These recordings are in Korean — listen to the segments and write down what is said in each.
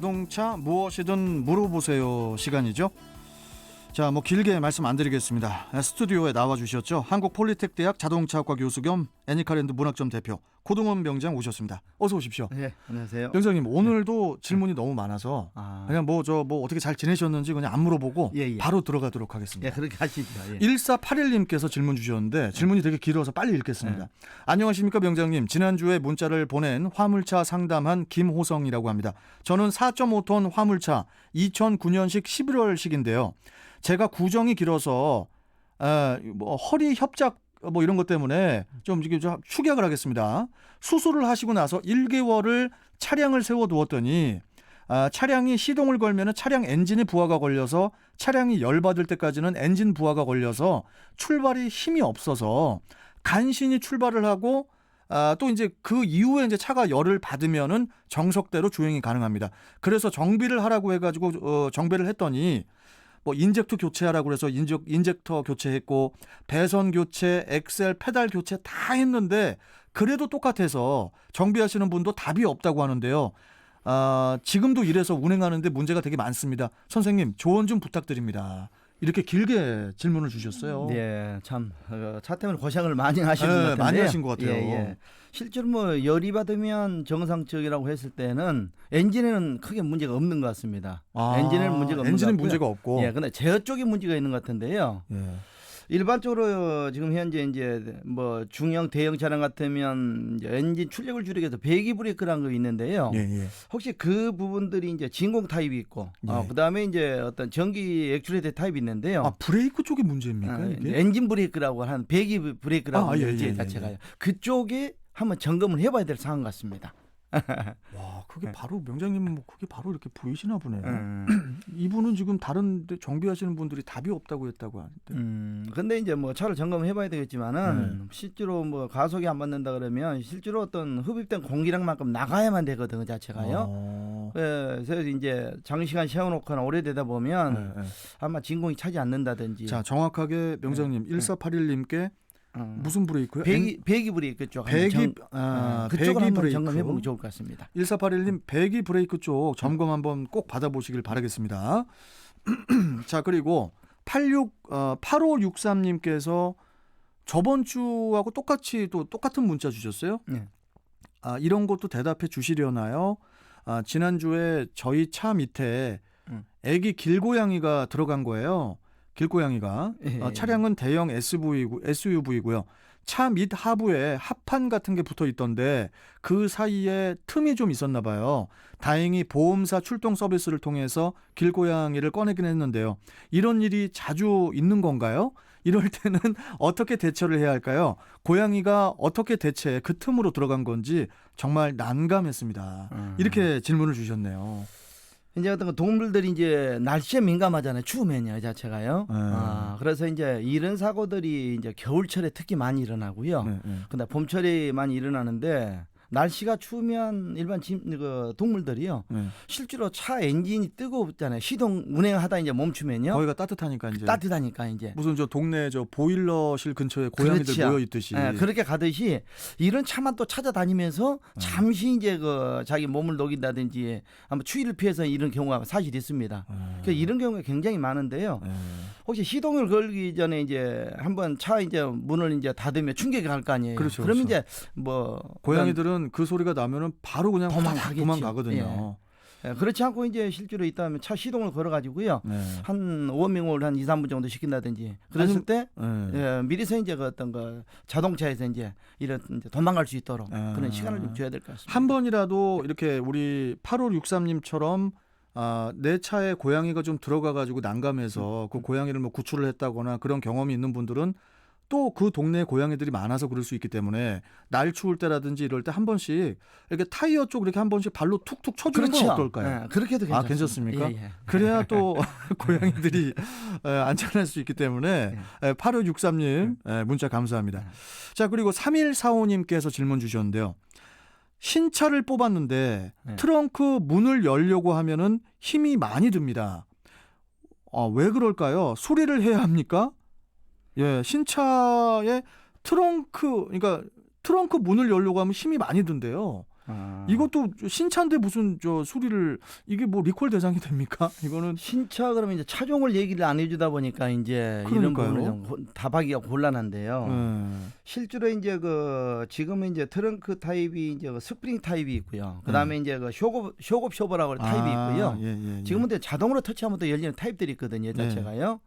자동차 무엇이든 물어보세요 시간이죠. 자, 뭐 길게 말씀 안 드리겠습니다. 스튜디오에 나와 주셨죠. 한국폴리텍대학 자동차학과 교수 겸 애니카랜드 문학점 대표 고동원 병장 오셨습니다. 어서 오십시오. 네, 안녕하세요. 병장님, 오늘도 질문이 너무 많아서 그냥 뭐 어떻게 잘 지내셨는지 그냥 안 물어보고 바로 들어가도록 하겠습니다. 예, 그렇게 하시죠. 예. 1481님께서 질문 주셨는데 질문이 되게 길어서 빨리 읽겠습니다. 안녕하십니까 병장님. 지난주에 문자를 보낸 화물차 상담한 김호성이라고 합니다. 저는 4.5톤 화물차 2009년식 11월식인데요. 제가 구정이 길어서 뭐 허리 협작 뭐 이런 것 때문에 좀 축약을 하겠습니다. 수술을 하시고 나서 1개월을 차량을 세워두었더니 차량이 시동을 걸면 차량 엔진이 부하가 걸려서 차량이 열받을 때까지는 엔진 부하가 걸려서 출발이 힘이 없어서 간신히 출발을 하고 또 이제 그 이후에 이제 차가 열을 받으면은 정석대로 주행이 가능합니다. 그래서 정비를 하라고 해가지고 정비를 했더니 뭐 인젝터 교체하라고 그래서 인젝터 교체했고 배선 교체, 엑셀, 페달 교체 다 했는데 그래도 똑같아서 정비하시는 분도 답이 없다고 하는데요. 지금도 이래서 운행하는데 문제가 되게 많습니다. 선생님 조언 좀 부탁드립니다. 이렇게 길게 질문을 주셨어요. 네, 참 차 때문에 고생을 많이 하신 것 같은데요. 많이 하신 것 같아요. 예. 실제로 뭐 열이 받으면 정상적이라고 했을 때는 엔진에는 크게 문제가 없는 것 같습니다. 엔진에는 문제가 없는 엔진은 것 같고요. 문제가 없고. 예, 근데 제어 쪽에 문제가 있는 것 같은데요. 예. 일반적으로 지금 현재 이제 뭐 중형 대형 차량 같으면 이제 엔진 출력을 줄이기 위해서 배기 브레이크라는 거 있는데요. 예. 혹시 그 부분들이 이제 진공 타입이 있고, 그다음에 이제 어떤 전기 액추레이터 타입이 있는데요. 브레이크 쪽이 문제입니까? 이게? 엔진 브레이크라고 하는 배기 브레이크라고 하는 예. 자체가요. 그쪽에 한번 점검을 해봐야 될 상황 같습니다. 와, 그게 바로 명장님 그게 바로 이렇게 보이시나 보네요. 이분은 지금 다른 데 정비하시는 분들이 답이 없다고 했다고 하는데. 근데 이제 뭐 차를 점검해봐야 되겠지만은 실제로 뭐 가속이 안 맞는다 그러면 실제로 어떤 흡입된 공기량만큼 나가야만 되거든 그 자체가요. 그래서 이제 장시간 세워놓거나 오래되다 보면 아마 진공이 차지 않는다든지. 자, 정확하게 명장님 1481님께 무슨 브레이크요? 배기 브레이크 쪽. 그쪽을 한번 브레이크. 점검해보면 좋을 것 같습니다. 1481님 배기 브레이크 쪽 점검 한번 꼭 받아보시길 바라겠습니다. 자, 그리고 8563님께서 저번 주하고 똑같은 문자 주셨어요. 네. 이런 것도 대답해 주시려나요? 지난주에 저희 차 밑에 애기 길고양이가 들어간 거예요. 길고양이가. 차량은 대형 SUV고요. 차 밑 하부에 합판 같은 게 붙어 있던데 그 사이에 틈이 좀 있었나 봐요. 다행히 보험사 출동 서비스를 통해서 길고양이를 꺼내긴 했는데요. 이런 일이 자주 있는 건가요? 이럴 때는 어떻게 대처를 해야 할까요? 고양이가 어떻게 대체 그 틈으로 들어간 건지 정말 난감했습니다. 이렇게 질문을 주셨네요. 이제 어떤 동물들이 이제 날씨에 민감하잖아요. 추우면요, 이 자체가요. 그래서 이제 이런 사고들이 이제 겨울철에 특히 많이 일어나고요. 근데 봄철에 많이 일어나는데 날씨가 추우면 일반 동물들이요. 실제로 차 엔진이 뜨겁잖아요. 시동 운행하다 이제 멈추면요. 거기가 따뜻하니까 이제. 무슨 저 동네 저 보일러실 근처에 고양이들 그렇죠. 모여 있듯이. 그렇게 가듯이 이런 차만 또 찾아다니면서 잠시 이제 자기 몸을 녹인다든지 아마 추위를 피해서 이런 경우가 사실 있습니다. 그러니까 이런 경우가 굉장히 많은데요. 혹시 시동을 걸기 전에 이제 한번 차 이제 문을 이제 닫으면 충격이 갈 거 아니에요. 그렇죠. 그러면 이제 뭐 고양이들은 그 소리가 나면은 바로 그냥 도망가거든요. 그렇지 않고 이제 실제로 있다면 차 시동을 걸어가지고요. 한 워밍을 한 2, 3분 정도 시킨다든지 그랬을 때 미리서 이제 그 어떤 거 자동차에서 이제 이런 이제 도망갈 수 있도록 그런 시간을 좀 줘야 될 것 같습니다. 한 번이라도 이렇게 우리 8563님처럼 내 차에 고양이가 좀 들어가가지고 난감해서 그 고양이를 뭐 구출을 했다거나 그런 경험이 있는 분들은 또 그 동네에 고양이들이 많아서 그럴 수 있기 때문에 날 추울 때라든지 이럴 때 한 번씩 이렇게 타이어 쪽 이렇게 한 번씩 발로 툭툭 쳐주는 건 어떨까요? 그렇게 해도 괜찮습니다. 괜찮습니까? 그래야 또 고양이들이 안전할 수 있기 때문에 8563님 문자 감사합니다. 자, 그리고 3145님께서 질문 주셨는데요. 신차를 뽑았는데 트렁크 문을 열려고 하면은 힘이 많이 듭니다. 왜 그럴까요? 수리를 해야 합니까? 예, 신차의 트렁크 문을 열려고 하면 힘이 많이 든대요. 이것도 신차인데 무슨 저 수리를 이게 뭐 리콜 대상이 됩니까? 이거는 신차 그러면 이제 차종을 얘기를 안 해주다 보니까 이제 이런 그러니까요. 부분을 좀 답하기가 곤란한데요. 실제로 이제 그 지금은 이제 트렁크 타입이 이제 그 스프링 타입이 있고요. 그다음에 이제 그 쇼급 쇼버라고 하는 타입이 있고요. 예. 지금은 이제 자동으로 터치하면 또 열리는 타입들이 있거든요, 자체가요.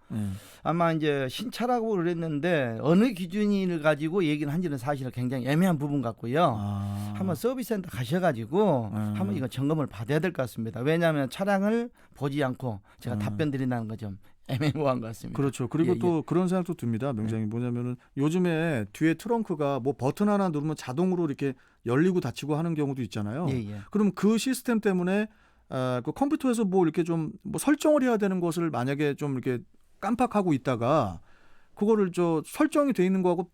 아마 이제 신차라고 그랬는데 어느 기준을 가지고 얘기를 한지는 사실은 굉장히 애매한 부분 같고요. 한번 서비스센터 가셔가지고 한번 이거 점검을 받아야 될 것 같습니다. 왜냐하면 차량을 보지 않고 제가 답변 드린다는 거 좀 애매모호한 것 같습니다. 그렇죠. 그리고 예, 또 그런 생각도 듭니다. 명장님 뭐냐면은 요즘에 뒤에 트렁크가 뭐 버튼 하나 누르면 자동으로 이렇게 열리고 닫히고 하는 경우도 있잖아요. 예. 그럼 그 시스템 때문에 그 컴퓨터에서 뭐 이렇게 좀 뭐 설정을 해야 되는 것을 만약에 좀 이렇게 깜빡하고 있다가 그거를 저 설정이 돼 있는 거하고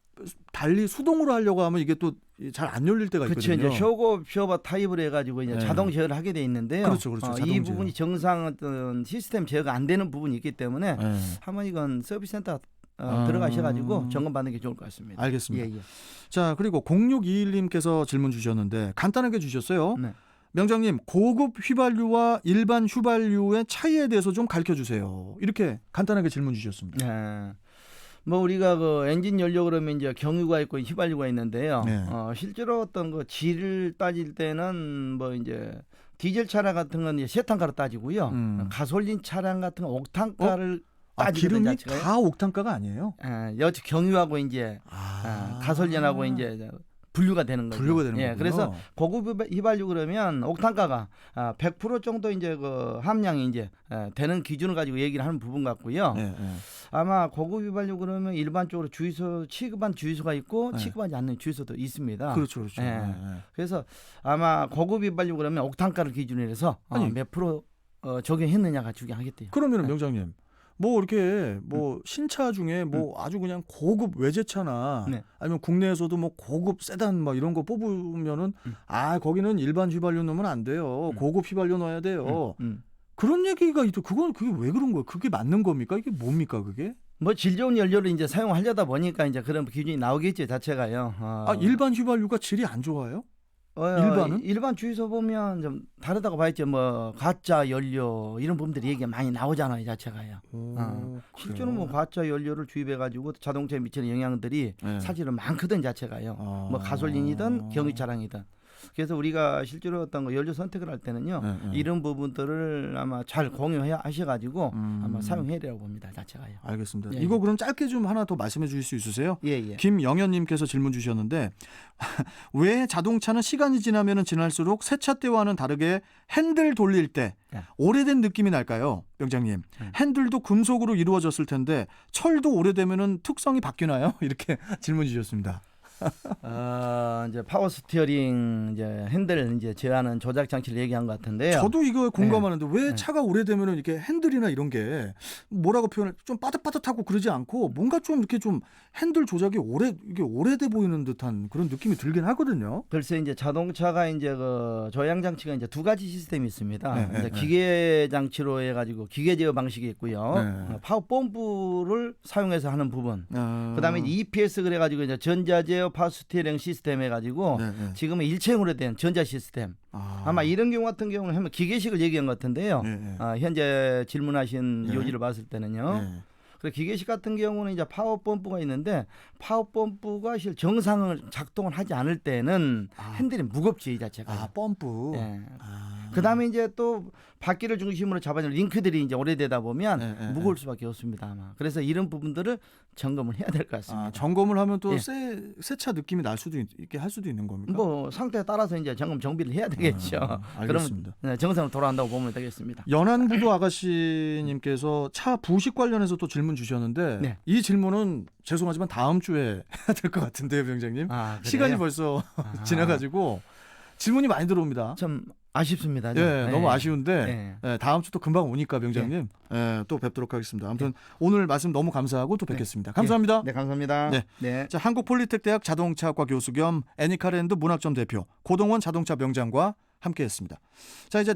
달리 수동으로 하려고 하면 이게 또 잘 안 열릴 때가 그렇죠. 있거든요. 이제 쇼버 타입으로 해가지고 이제 자동 제어를 하게 돼 있는데요. 그렇죠. 자동 이 제어. 부분이 정상 어떤 시스템 제어가 안 되는 부분이 있기 때문에 한번 이건 서비스센터 들어가셔가지고 점검 받는 게 좋을 것 같습니다. 알겠습니다. 예. 자, 그리고 0621님께서 질문 주셨는데 간단하게 주셨어요. 네. 명장님, 고급 휘발유와 일반 휘발유의 차이에 대해서 좀 가르쳐 주세요. 이렇게 간단하게 질문 주셨습니다. 네. 뭐 우리가 그 엔진 연료 그러면 이제 경유가 있고 휘발유가 있는데요. 네. 실제로 어떤 그 질을 따질 때는 뭐 이제 디젤 차량 같은 건 이제 세탄가로 따지고요. 가솔린 차량 같은 건 옥탄가를 따지는 기름이 자체가요. 다 옥탄가가 아니에요? 여치 경유하고 이제 가솔린하고 이제 분류가 되는 거죠. 분류가 되는 거군요. 그래서 고급 휘발유 그러면 옥탄가가 100% 정도 이제 그 함량이 이제 되는 기준을 가지고 얘기를 하는 부분 같고요. 아마 고급 휘발유 그러면 일반적으로 주유소 취급한 주유소가 있고 취급하지 않는 주유소도 있습니다. 그렇죠. 그래서 아마 고급 휘발유 그러면 옥탄가를 기준으로 해서 몇 프로 적용했느냐가 중요하겠대요. 그러면 명장님, 뭐 이렇게 뭐 신차 중에 뭐 아주 그냥 고급 외제차나 아니면 국내에서도 뭐 고급 세단 뭐 이런 거 뽑으면은 거기는 일반 휘발유 넣으면 안 돼요. 고급 휘발유 넣어야 돼요. 그런 얘기가 있죠. 그게 왜 그런 거예요? 그게 맞는 겁니까? 이게 뭡니까 그게? 뭐 질 좋은 연료를 이제 사용하려다 보니까 이제 그런 기준이 나오겠죠, 자체가요. 일반 휘발유가 질이 안 좋아요? 일반 주유소 보면 좀 다르다고 봐야죠. 뭐 가짜 연료 이런 부분들이 얘기가 많이 나오잖아요, 자체가요. 실제로 뭐 가짜 연료를 주입해 가지고 자동차에 미치는 영향들이 사실은 많거든, 자체가요. 뭐 가솔린이든 경유 차량이든. 그래서 우리가 실제로 어떤 거 연료 선택을 할 때는요, 이런 부분들을 아마 잘 공유해야 하셔가지고 아마 사용해야 되라고 봅니다, 자체가요. 알겠습니다. 이거 그럼 짧게 좀 하나 더 말씀해 주실 수 있으세요? 예. 김영현님께서 질문 주셨는데 왜 자동차는 시간이 지나면 지날수록 새 차 때와는 다르게 핸들 돌릴 때 오래된 느낌이 날까요, 명장님? 핸들도 금속으로 이루어졌을 텐데 철도 오래되면은 특성이 바뀌나요? 이렇게 질문 주셨습니다. 이제 파워 스티어링 이제 핸들 이제 제어하는 조작 장치를 얘기한 것 같은데요. 저도 이거 공감하는데 왜 차가 오래되면은 이렇게 핸들이나 이런 게 뭐라고 표현을 좀 빠듯빠듯하고 그러지 않고 뭔가 좀 이렇게 좀 핸들 조작이 이게 오래돼 보이는 듯한 그런 느낌이 들긴 하거든요. 글쎄 이제 자동차가 이제 그 조향 장치가 이제 두 가지 시스템이 있습니다. 이제 기계 장치로 해가지고 기계 제어 방식이 있고요. 파워 펌프를 사용해서 하는 부분. 그다음에 EPS 그래가지고 이제 전자 제어 파워 스티어링 시스템 해가지고 지금은 일체형으로 된 전자 시스템. 아마 이런 경우 같은 경우는 하면 기계식을 얘기한 것 같은데요. 현재 질문하신 요지를 봤을 때는요. 그래서 기계식 같은 경우는 이제 파워 펌프가 있는데 파워 펌프가 실 정상을 작동을 하지 않을 때는 핸들이 무겁지, 이 자체가. 펌프. 그다음에 이제 또 바퀴를 중심으로 잡아주는 링크들이 이제 오래되다 보면 무거울 수밖에 없습니다, 아마. 그래서 이런 부분들을 점검을 해야 될 것 같습니다. 점검을 하면 또 새 차 느낌이 날 수도 있게 할 수도 있는 겁니까? 뭐 상태에 따라서 이제 점검 정비를 해야 되겠죠. 알겠습니다. 그러면 정상으로 돌아간다고 보면 되겠습니다. 연안부도 아가씨님께서 차 부식 관련해서 또 질문 주셨는데 이 질문은 죄송하지만 다음 주에 해야 될 것 같은데요, 병장님. 시간이 벌써 지나가지고 질문이 많이 들어옵니다. 좀 아쉽습니다. 너무 아쉬운데 다음 주 또 금방 오니까 병장님 또 뵙도록 하겠습니다. 아무튼 오늘 말씀 너무 감사하고 또 뵙겠습니다. 감사합니다. 네, 감사합니다. 자, 한국폴리텍대학 자동차학과 교수겸 애니카랜드 문학점 대표 고동원 자동차 명장과 함께했습니다. 자, 이제